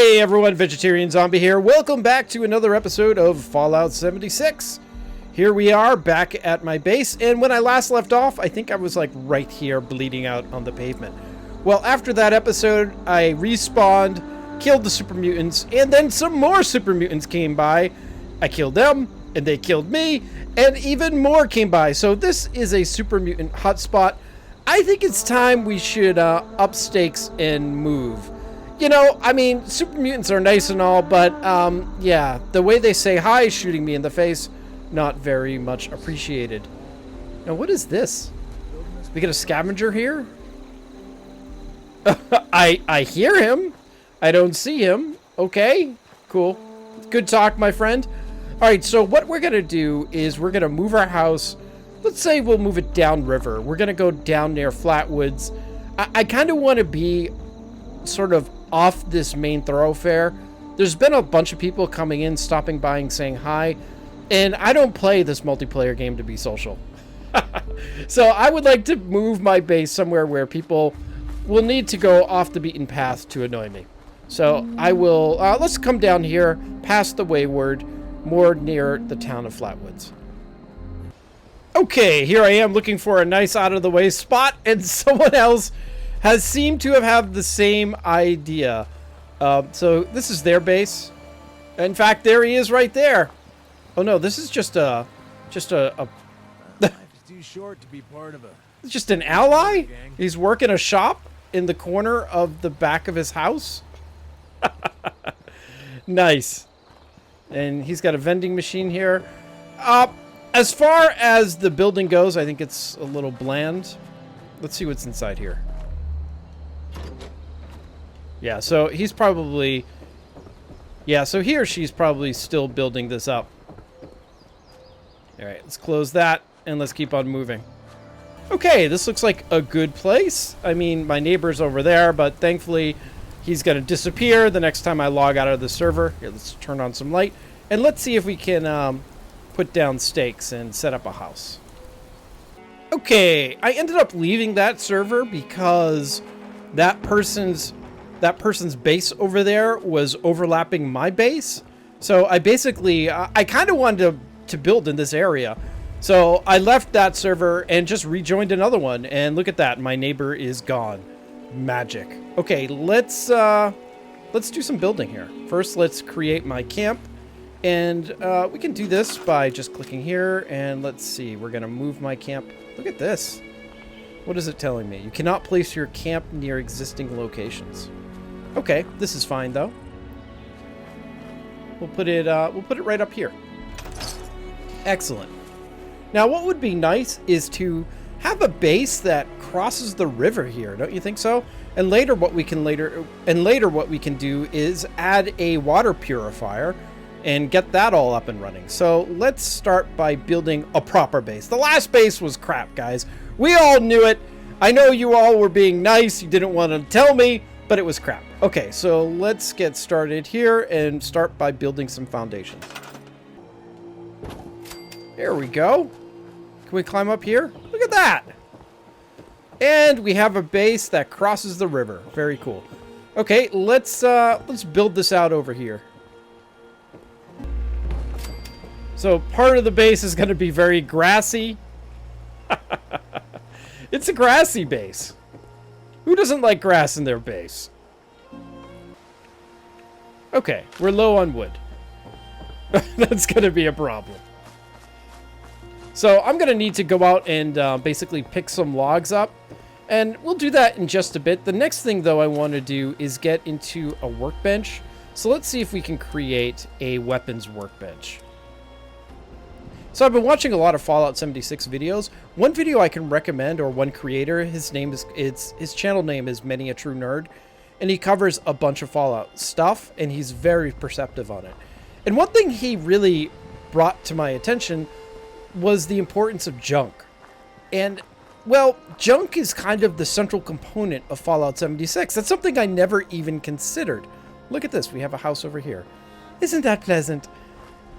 Hey everyone, Vegetarian Zombie here. Welcome back to another episode of Fallout 76. Here we are back at my base, and when I last left off, I think I was like right here bleeding out on the pavement. Well, after that episode, I respawned, killed the super mutants, and then some more super mutants came by. I killed them, and they killed me, and even more came by. So this is a super mutant hotspot. I think it's time we should up stakes and move. You know, I mean, super mutants are nice and all, but, yeah, the way they say hi shooting me in the face, not very much appreciated. Now, what is this? We get a scavenger here? I hear him. I don't see him. Okay, cool. Good talk, my friend. All right, so what we're going to do is we're going to move our house. Let's say we'll move it downriver. We're going to go down near Flatwoods. I kind of want to be sort of off this main thoroughfare. There's been a bunch of people coming in, stopping by and saying hi, and I don't play this multiplayer game to be social. So I would like to move my base somewhere where people will need to go off the beaten path to annoy me. So I will, let's come down here, past the Wayward, more near the town of Flatwoods. Okay, here I am looking for a nice out-of-the-way spot, and someone else has seemed to have the same idea. So this is their base. In fact, there he is right there. Oh no, this is just a too short to be part of a just an ally? He's working a shop in the corner of the back of his house. Nice. And he's got a vending machine here. As far as the building goes, I think it's a little bland. Let's see what's inside here. Yeah, so he's probably... Yeah, so he or she's probably still building this up. Alright, let's close that, and let's keep on moving. Okay, this looks like a good place. I mean, my neighbor's over there, but thankfully he's going to disappear the next time I log out of the server. Here, let's turn on some light, and let's see if we can put down stakes and set up a house. Okay, I ended up leaving that server because that person's base over there was overlapping my base. So I basically, I kind of wanted to build in this area. So I left that server and just rejoined another one. And look at that, my neighbor is gone. Magic. Okay, let's do some building here. First, let's create my camp. And we can do this by just clicking here. And let's see, we're going to move my camp. Look at this. What is it telling me? You cannot place your camp near existing locations. Okay, this is fine though. We'll put it right up here. Excellent. Now, what would be nice is to have a base that crosses the river here. Don't you think so? And later, what we can do is add a water purifier and get that all up and running. So let's start by building a proper base. The last base was crap, guys. We all knew it. I know you all were being nice. You didn't want to tell me, but it was crap. Okay, so let's get started here and start by building some foundations. There we go. Can we climb up here? Look at that. And we have a base that crosses the river. Very cool. Okay, let's build this out over here. So part of the base is going to be very grassy. It's a grassy base. Who doesn't like grass in their base? Okay, we're low on wood. That's going to be a problem. So I'm going to need to go out and basically pick some logs up. And we'll do that in just a bit. The next thing, though, I want to do is get into a workbench. So let's see if we can create a weapons workbench. So I've been watching a lot of Fallout 76 videos. One video I can recommend, or one creator, his channel name is Many a True Nerd, and he covers a bunch of Fallout stuff, and he's very perceptive on it. And one thing he really brought to my attention was the importance of junk. And, well, junk is kind of the central component of Fallout 76. That's something I never even considered. Look at this, we have a house over here. Isn't that pleasant?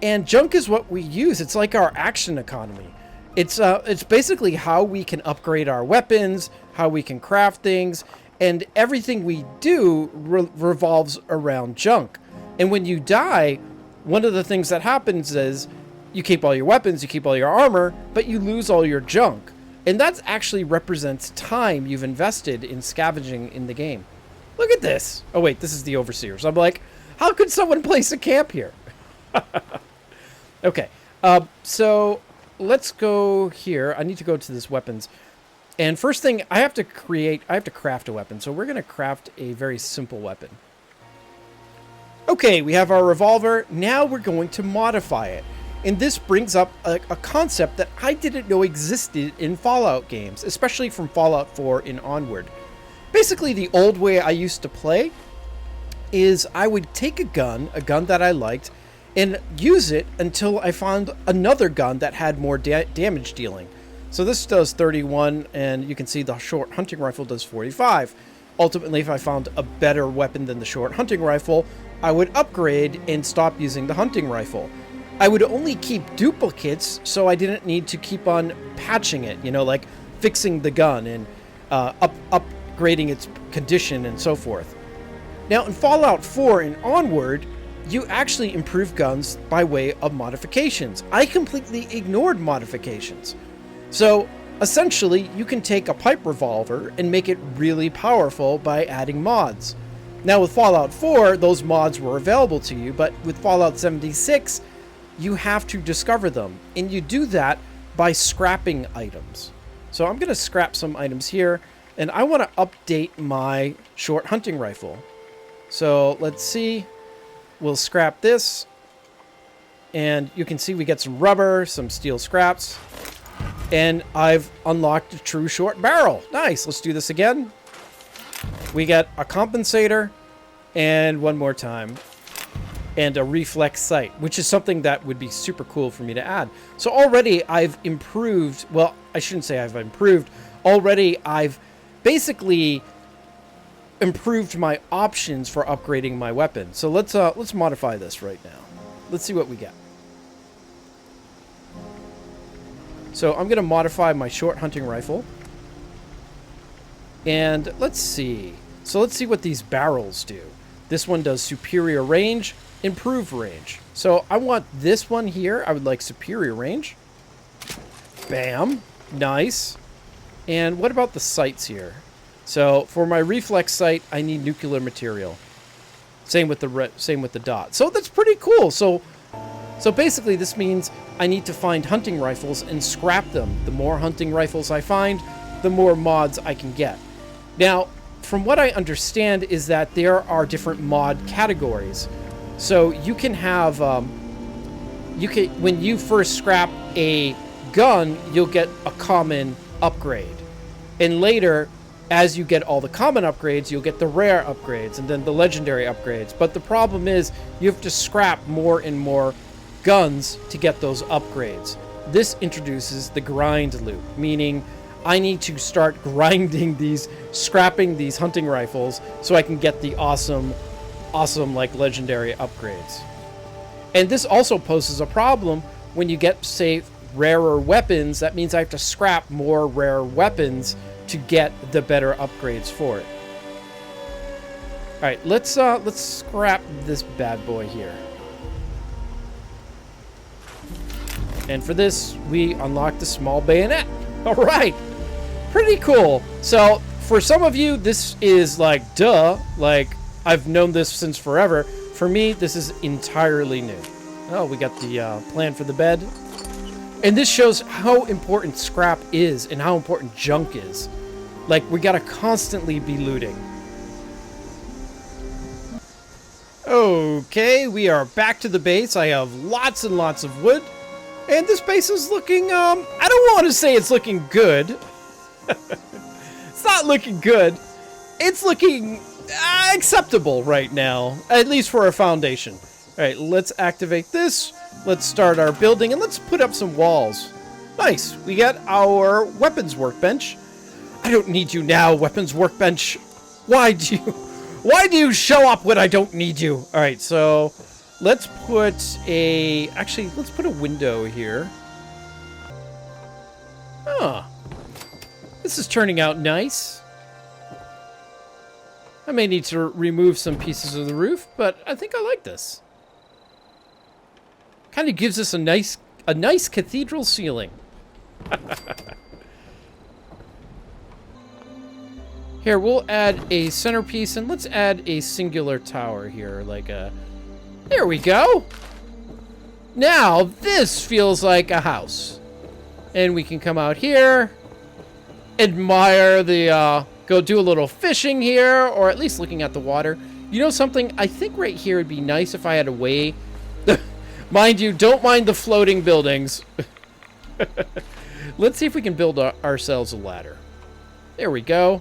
And junk is what we use. It's like our action economy. It's basically how we can upgrade our weapons, how we can craft things, And everything we do revolves around junk. And when you die, one of the things that happens is you keep all your weapons, you keep all your armor, but you lose all your junk. And that actually represents time you've invested in scavenging in the game. Look at this. Oh, wait, this is the Overseers. I'm like, how could someone place a camp here? Okay, so let's go here. I need to go to this weapons. And first thing, I have to craft a weapon. So we're going to craft a very simple weapon. Okay, we have our revolver. Now we're going to modify it. And this brings up a concept that I didn't know existed in Fallout games, especially from Fallout 4 and onward. Basically, the old way I used to play is I would take a gun that I liked, and use it until I found another gun that had more damage dealing. So this does 31, and you can see the short hunting rifle does 45. Ultimately, if I found a better weapon than the short hunting rifle, I would upgrade and stop using the hunting rifle. I would only keep duplicates, so I didn't need to keep on patching it, you know, like fixing the gun and upgrading its condition and so forth. Now, in Fallout 4 and onward, you actually improve guns by way of modifications. I completely ignored modifications. So, essentially, you can take a pipe revolver and make it really powerful by adding mods. Now, with Fallout 4, those mods were available to you, but with Fallout 76, you have to discover them. And you do that by scrapping items. So I'm going to scrap some items here, and I want to update my short hunting rifle. So let's see. We'll scrap this. And you can see we get some rubber, some steel scraps. And I've unlocked a true short barrel. Nice. Let's do this again. We get a compensator. And one more time. And a reflex sight, which is something that would be super cool for me to add. So already I've improved. Well, I shouldn't say I've improved. Already I've basically improved my options for upgrading my weapon. So let's modify this right now. Let's see what we get. So I'm going to modify my short hunting rifle. And let's see. So let's see what these barrels do. This one does superior range, improved range. So I want this one here. I would like superior range. Bam. Nice. And what about the sights here? So for my reflex sight, I need nuclear material. Same with the dot. So that's pretty cool. So basically this means I need to find hunting rifles and scrap them. The more hunting rifles I find, the more mods I can get. Now, from what I understand is that there are different mod categories. So you can have, when you first scrap a gun, you'll get a common upgrade. And later, as you get all the common upgrades, you'll get the rare upgrades and then the legendary upgrades. But the problem is you have to scrap more and more guns to get those upgrades. This introduces the grind loop, meaning I need to start scrapping these hunting rifles so I can get the awesome like legendary upgrades. And this also poses a problem when you get, say, rarer weapons. That means I have to scrap more rare weapons to get the better upgrades for it. All right, let's scrap this bad boy here. And for this, we unlock the small bayonet. All right, pretty cool. So for some of you, this is like, duh, like I've known this since forever. For me, this is entirely new. Oh, we got the plan for the bed. And this shows how important scrap is and how important junk is. Like, we gotta constantly be looting. Okay, we are back to the base. I have lots and lots of wood. And this base is looking, I don't want to say it's looking good. It's not looking good. It's looking acceptable right now, at least for a foundation. All right, let's activate this. Let's start our building, and let's put up some walls. Nice. We got our weapons workbench. I don't need you now, weapons workbench. Why do you show up when I don't need you? All right, so let's put let's put a window here. Huh. This is turning out nice. I may need to remove some pieces of the roof, but I think I like this. Kind of gives us a nice cathedral ceiling. Here, we'll add a centerpiece, and let's add a singular tower here, like a... There we go! Now, this feels like a house. And we can come out here, admire the, go do a little fishing here, or at least looking at the water. You know something? I think right here it'd be nice if I had a way... Mind you, don't mind the floating buildings. Let's see if we can build ourselves a ladder. There we go.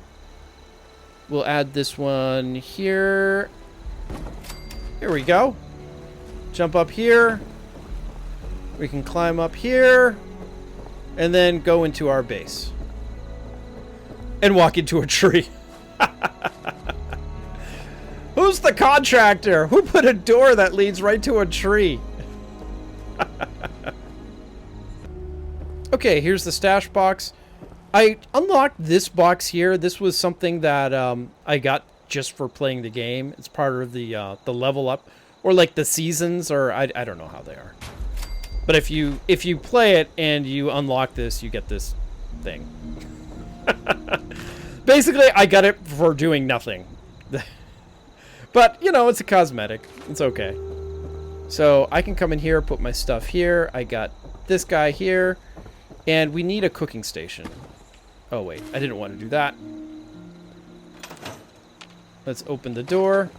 We'll add this one here. Here we go. Jump up here. We can climb up here. And then go into our base. And walk into a tree. Who's the contractor? Who put a door that leads right to a tree? Okay, here's the stash box. I unlocked this box here. This was something that I got just for playing the game. It's part of the level up, or like the seasons, or I don't know how they are. But if you play it and you unlock this, you get this thing. Basically, I got it for doing nothing. But, you know, it's a cosmetic. It's okay. So I can come in here, put my stuff here. I got this guy here. And we need a cooking station. Oh, wait. I didn't want to do that. Let's open the door.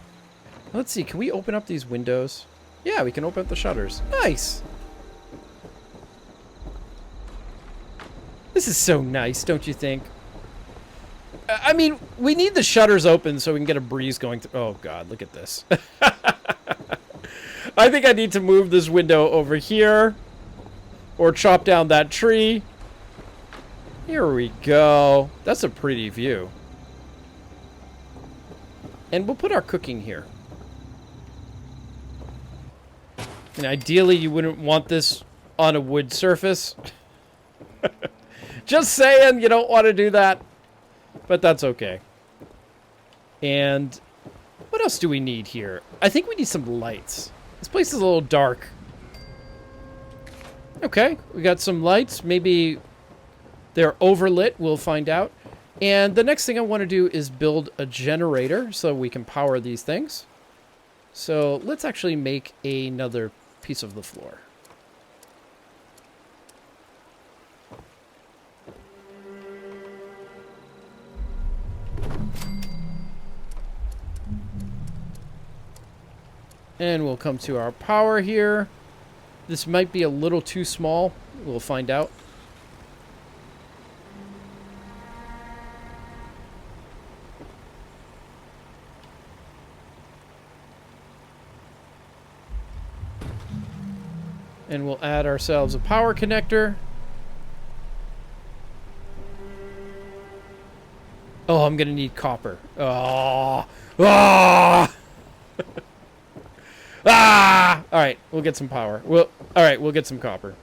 Let's see. Can we open up these windows? Yeah, we can open up the shutters. Nice. This is so nice, don't you think? I mean, we need the shutters open so we can get a breeze going through. Oh, God. Look at this. I think I need to move this window over here. Or chop down that tree. Here we go. That's a pretty view. And we'll put our cooking here. And ideally, you wouldn't want this on a wood surface. Just saying, you don't want to do that. But that's okay. And what else do we need here? I think we need some lights. This place is a little dark. Okay, we got some lights. Maybe they're overlit. We'll find out. And the next thing I want to do is build a generator so we can power these things. So let's actually make another piece of the floor. And we'll come to our power here. This might be a little too small. We'll find out. And we'll add ourselves a power connector. Oh, I'm going to need copper. Oh. Oh. Ah! All right, we'll get some power. All right, we'll get some copper.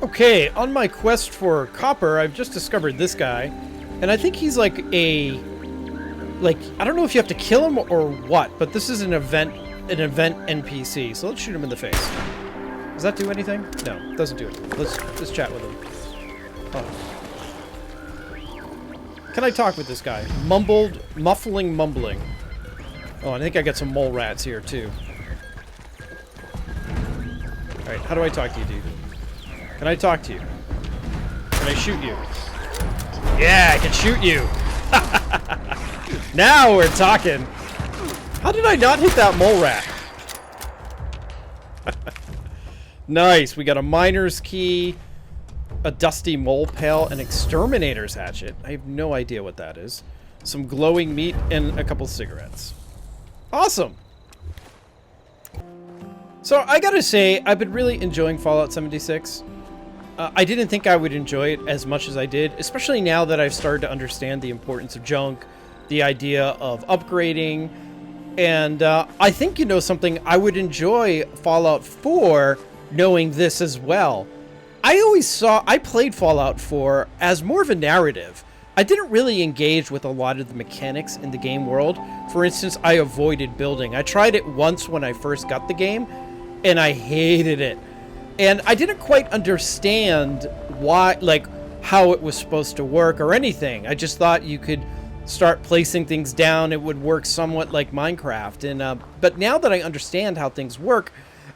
Okay, on my quest for copper, I've just discovered this guy, and I think he's like I don't know if you have to kill him or what, but this is an event NPC. So let's shoot him in the face. Does that do anything? No, it doesn't do anything. Let's chat with him. Oh. Can I talk with this guy? Mumbling. Oh, I think I got some mole rats here, too. Alright, how do I talk to you, dude? Can I talk to you? Can I shoot you? Yeah, I can shoot you! Now we're talking! How did I not hit that mole rat? Nice, we got a miner's key, a dusty mole pail, an exterminator's hatchet. I have no idea what that is. Some glowing meat, and a couple cigarettes. Awesome! So, I gotta say, I've been really enjoying Fallout 76. I didn't think I would enjoy it as much as I did, especially now that I've started to understand the importance of junk, the idea of upgrading, and I think, you know something, I would enjoy Fallout 4 knowing this as well. I played Fallout 4 as more of a narrative. I didn't really engage with a lot of the mechanics in the game world. For instance, I avoided building. I tried it once when I first got the game, and I hated it. And I didn't quite understand why, like, how it was supposed to work or anything. I just thought you could start placing things down. It would work somewhat like Minecraft. And but now that I understand how things work,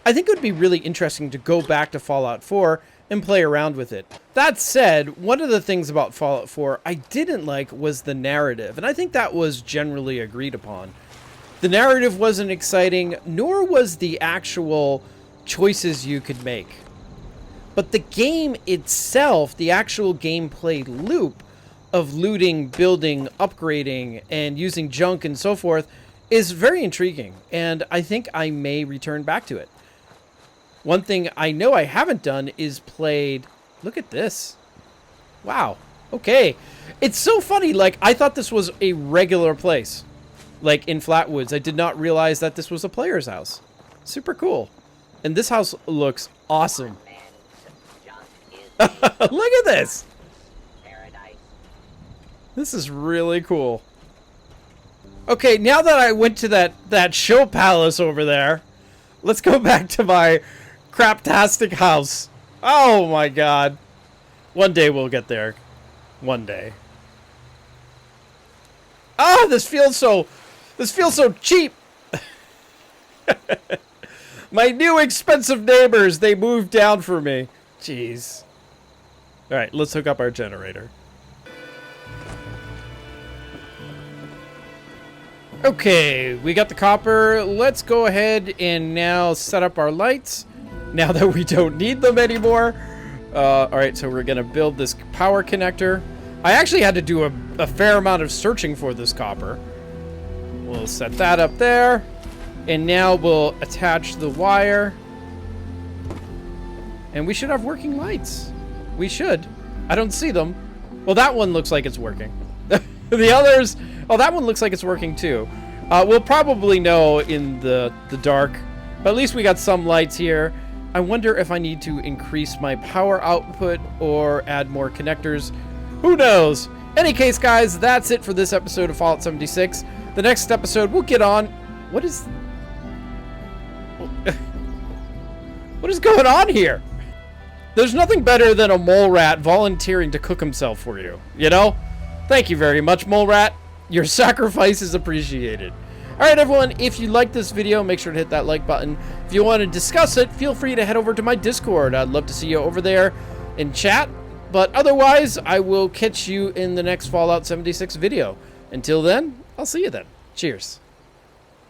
I think it would be really interesting to go back to Fallout 4 and play around with it. That said, one of the things about Fallout 4 I didn't like was the narrative, and I think that was generally agreed upon. The narrative wasn't exciting, nor was the actual choices you could make. But the game itself, the actual gameplay loop of looting, building, upgrading, and using junk and so forth is very intriguing, and I think I may return back to it. One thing I know I haven't done is played... Look at this. Wow. Okay. It's so funny. Like, I thought this was a regular place. Like, in Flatwoods. I did not realize that this was a player's house. Super cool. And this house looks awesome. Look at this. This is really cool. Okay, now that I went to that show palace over there, let's go back to my craptastic house. Oh my god. One day we'll get there. One day. Ah, this feels so cheap. My new expensive neighbors, they moved down for me. Jeez. All right, let's hook up our generator. Okay, we got the copper. Let's go ahead and now set up our lights. Now that we don't need them anymore. All right, so we're gonna build this power connector. I actually had to do a fair amount of searching for this copper. We'll set that up there. And now we'll attach the wire. And we should have working lights. We should. I don't see them. Well, that one looks like it's working. The others, oh, that one looks like it's working too. We'll probably know in the dark, but at least we got some lights here. I wonder if I need to increase my power output or add more connectors. Who knows? Any case, guys, that's it for this episode of Fallout 76. The next episode, we'll get on... What is going on here? There's nothing better than a mole rat volunteering to cook himself for you, you know? Thank you very much, mole rat. Your sacrifice is appreciated. Alright everyone, if you liked this video, make sure to hit that like button. If you want to discuss it, feel free to head over to my Discord. I'd love to see you over there and chat. But otherwise, I will catch you in the next Fallout 76 video. Until then, I'll see you then. Cheers.